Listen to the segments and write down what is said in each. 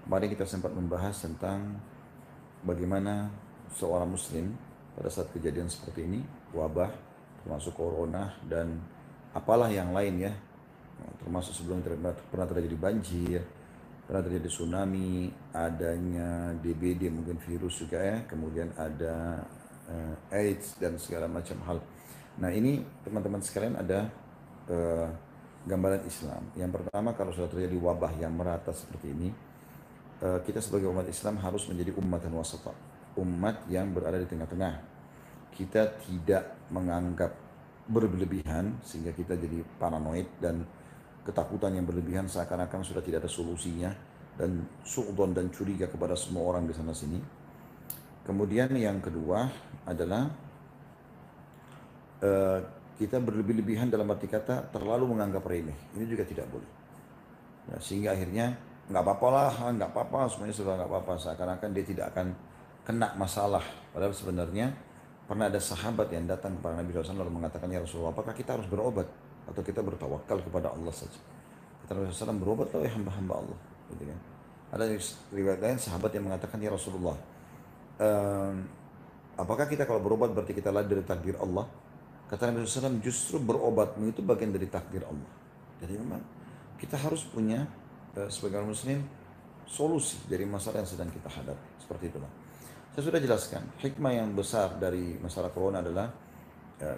Kemarin kita sempat membahas tentang bagaimana seorang muslim pada saat kejadian seperti ini, wabah, termasuk corona dan apalah yang lain ya, termasuk sebelum pernah terjadi banjir, pernah terjadi tsunami, adanya DBD mungkin virus juga ya, kemudian ada AIDS dan segala macam hal. Nah ini teman-teman sekalian ada eh, gambaran Islam. Yang pertama kalau sudah terjadi wabah yang merata seperti ini, kita sebagai umat Islam harus menjadi umat dan wasata, umat yang berada di tengah-tengah. Kita tidak menganggap berlebihan sehingga kita jadi paranoid dan ketakutan yang berlebihan seakan-akan sudah tidak ada solusinya dan su'udon dan curiga kepada semua orang di sana sini. Kemudian yang kedua adalah eh, kita berlebih-lebihan dalam arti kata terlalu menganggap remeh. Ini juga tidak boleh. Ya, sehingga akhirnya nggak apa-apa lah, nggak apa-apa, semuanya sudah nggak apa-apa. Seakan-akan dia tidak akan kena masalah. Padahal sebenarnya pernah ada sahabat yang datang kepada Nabi SAW lalu mengatakan, ya Rasulullah, apakah kita harus berobat atau kita bertawakal kepada Allah saja? Kata Nabi SAW, berobat ya hamba-hamba Allah. Gitu kan. Ada riwayat lain sahabat yang mengatakan, ya Rasulullah, ehm, apakah kita kalau berobat berarti kita lari dari takdir Allah? Kata Nabi SAW, justru berobatmu itu bagian dari takdir Allah. Jadi memang kita harus punya sebagai orang muslim solusi dari masalah yang sedang kita hadapi. Seperti itulah. Saya sudah jelaskan, hikmah yang besar dari masalah corona adalah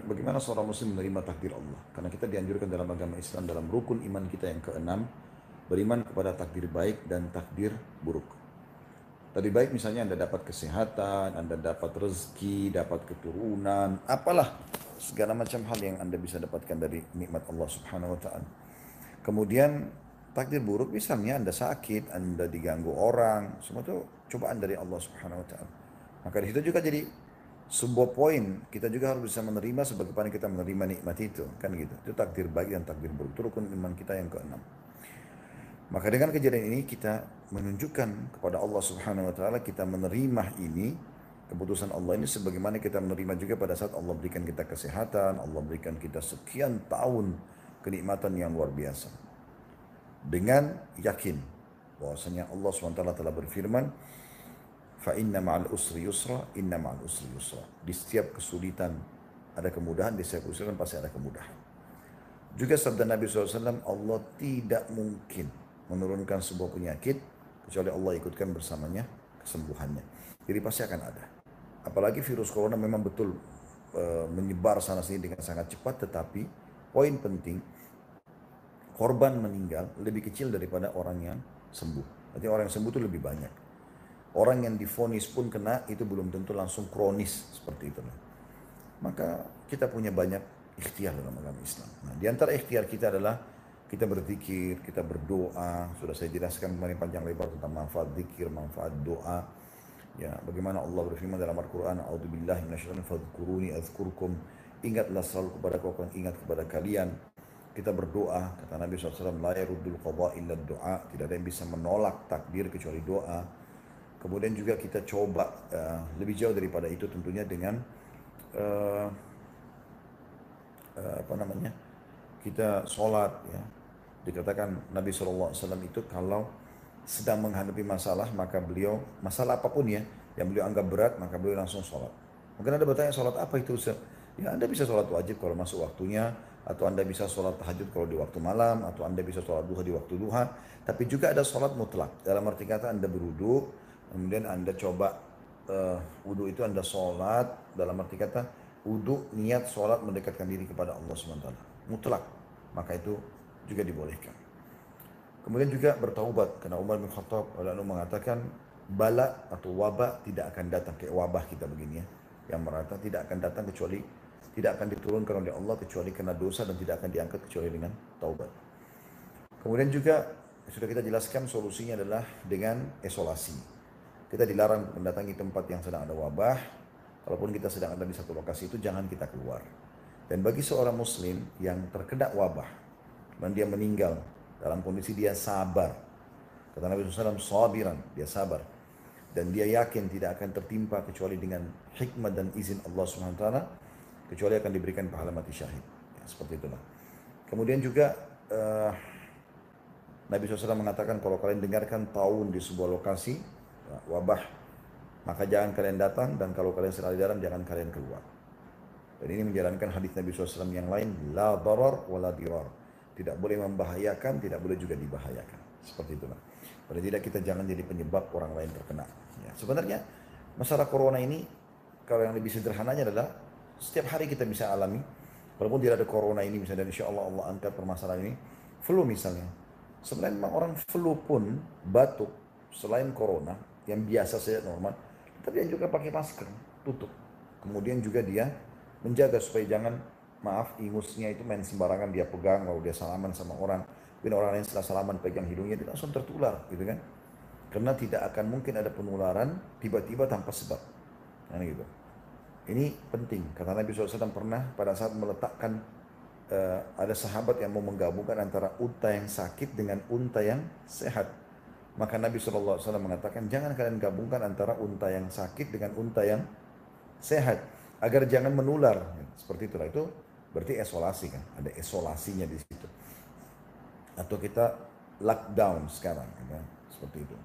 bagaimana seorang muslim menerima takdir Allah. Karena kita dianjurkan dalam agama Islam, dalam rukun iman kita yang keenam, beriman kepada takdir baik dan takdir buruk. Tadi baik misalnya Anda dapat kesehatan, Anda dapat rezeki, dapat keturunan, apalah segala macam hal yang Anda bisa dapatkan dari nikmat Allah Subhanahu wa taala. Kemudian takdir buruk misalnya Anda sakit, Anda diganggu orang, semua itu cobaan dari Allah Subhanahu wa taala. Maka di situ juga jadi sebuah poin, kita juga harus bisa menerima sebagaimana kita menerima nikmat itu, kan gitu. Itu takdir baik dan takdir buruk. Itu rukun iman kita yang keenam. Maka dengan kejadian ini kita menunjukkan kepada Allah Subhanahu wa taala kita menerima ini keputusan Allah ini sebagaimana kita menerima juga pada saat Allah berikan kita kesehatan, Allah berikan kita sekian tahun kenikmatan yang luar biasa. Dengan yakin bahwasanya Allah SWT telah berfirman, fa inna ma'al usri yusra, inna ma'al usri yusra. Di setiap kesulitan ada kemudahan, di setiap kesulitan pasti ada kemudahan. Juga sabda Nabi SAW, Allah tidak mungkin menurunkan sebuah penyakit kecuali Allah ikutkan bersamanya kesembuhannya. Jadi pasti akan ada. Apalagi virus corona memang betul menyebar sana sini dengan sangat cepat, tetapi poin penting korban meninggal lebih kecil daripada orang yang sembuh. Artinya orang yang sembuh itu lebih banyak. Orang yang difonis pun kena itu belum tentu langsung kronis seperti itu. Maka kita punya banyak ikhtiar dalam agama Islam. Nah, di antara ikhtiar kita adalah kita berzikir, kita berdoa. Sudah saya jelaskan kemarin panjang lebar tentang manfaat zikir, manfaat doa. Ya, bagaimana Allah berfirman dalam Al-Quran, A'udzubillahi minasyaitonir fadhkuruni azkurkum. Ingatlah selalu kepada kau, ingat kepada kalian. Kita berdoa, kata Nabi SAW, la yaruddul qadha illa doa. Tidak ada yang bisa menolak takdir kecuali doa. Kemudian juga kita coba lebih jauh daripada itu tentunya dengan uh, apa namanya, kita sholat ya. Dikatakan Nabi SAW itu kalau sedang menghadapi masalah, maka beliau, masalah apapun ya yang beliau anggap berat, maka beliau langsung sholat. Mungkin Anda bertanya, sholat apa itu Ustaz? Ya Anda bisa sholat wajib kalau masuk waktunya, atau Anda bisa sholat tahajud kalau di waktu malam, atau Anda bisa sholat duha di waktu duha. Tapi juga ada sholat mutlak, dalam arti kata Anda berwudu, kemudian Anda coba wudu itu Anda sholat, dalam arti kata wudu niat sholat mendekatkan diri kepada Allah SWT. Mutlak, maka itu juga dibolehkan. Kemudian juga bertaubat, karena Umar bin Khattab lalu mengatakan bala atau wabah tidak akan datang, kayak wabah kita begini ya, yang merata tidak akan datang kecuali, tidak akan diturunkan oleh Allah kecuali karena dosa, dan tidak akan diangkat kecuali dengan taubat. Kemudian juga sudah kita jelaskan solusinya adalah dengan isolasi. Kita dilarang mendatangi tempat yang sedang ada wabah. Kalaupun kita sedang ada di satu lokasi itu, jangan kita keluar. Dan bagi seorang muslim yang terkena wabah dan dia meninggal dalam kondisi dia sabar, kata Nabi SAW, sabiran, dia sabar, dan dia yakin tidak akan tertimpa kecuali dengan hikmah dan izin Allah SWT, kecuali akan diberikan pahala mati syahid ya, seperti itulah. Kemudian juga Nabi SAW mengatakan kalau kalian dengarkan taun di sebuah lokasi, wabah, maka jangan kalian datang, dan kalau kalian sedang di dalam jangan kalian keluar. Dan ini menjalankan hadis Nabi SAW yang lain, la darar wa la dirar. Tidak boleh membahayakan, tidak boleh juga dibahayakan. Seperti itulah. Paling tidak kita jangan jadi penyebab orang lain terkena. Ya, sebenarnya masalah corona ini, kalau yang lebih sederhananya adalah setiap hari kita bisa alami, walaupun tidak ada corona ini misalnya, dan insya Allah Allah angkat permasalahan ini, flu misalnya. Sebenarnya memang orang flu pun batuk, selain corona yang biasa saja normal, tapi dia juga pakai masker, tutup. Kemudian juga dia menjaga supaya jangan, maaf, ingusnya itu main sembarangan dia pegang, lalu dia salaman sama orang. Mungkin orang lain setelah salaman pegang hidungnya, dia langsung tertular, gitu kan? Karena tidak akan mungkin ada penularan tiba-tiba tanpa sebab. Nah, gitu. Ini penting, kata Nabi SAW pernah pada saat meletakkan, ada sahabat yang mau menggabungkan antara unta yang sakit dengan unta yang sehat. Maka Nabi SAW mengatakan, jangan kalian gabungkan antara unta yang sakit dengan unta yang sehat, agar jangan menular. Seperti itulah, itu berarti isolasi kan, ada isolasinya di situ. Atau kita lockdown sekarang, kan? Seperti itu.